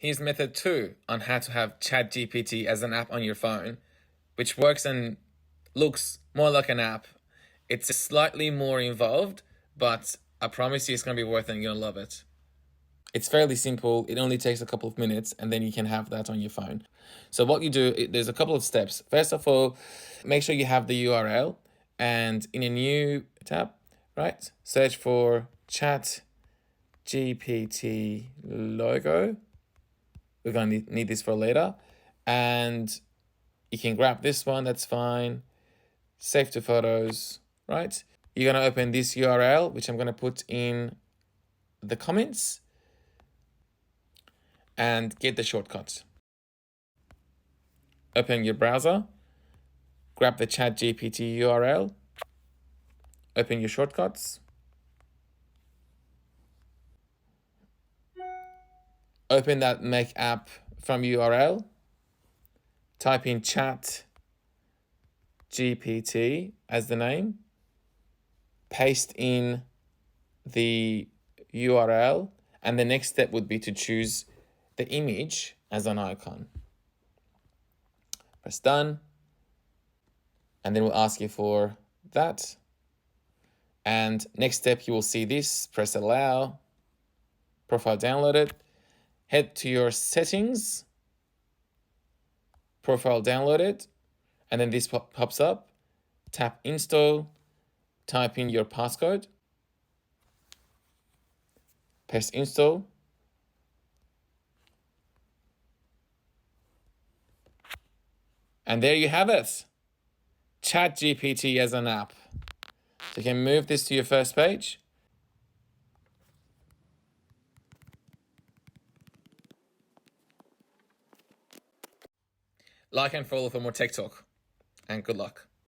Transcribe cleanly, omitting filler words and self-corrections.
Here's method 2 on how to have ChatGPT as an app on your phone, which works and looks more like an app. It's slightly more involved, but I promise you it's going to be worth it and you're going to love it. It's fairly simple. It only takes a couple of minutes and then you can have that on your phone. So what you do, there's a couple of steps. First of all, make sure you have the URL, and in a new tab, right, search for ChatGPT logo. We're going to need this for later. And you can grab this one, that's fine. Save to photos, right? You're going to open this URL, which I'm going to put in the comments, and get the shortcuts. Open your browser, grab the ChatGPT URL, open your shortcuts, open that Make App from URL, type in ChatGPT as the name, paste in the URL, and the next step would be to choose the image as an icon. Press done, and then we'll ask you for that. And next step, you will see this, press allow, profile downloaded, head to your settings, profile downloaded, and then this pops up, tap install, type in your passcode, press install, and there you have it, ChatGPT as an app. So you can move this to your first page. Like and follow for more tech talk, and good luck.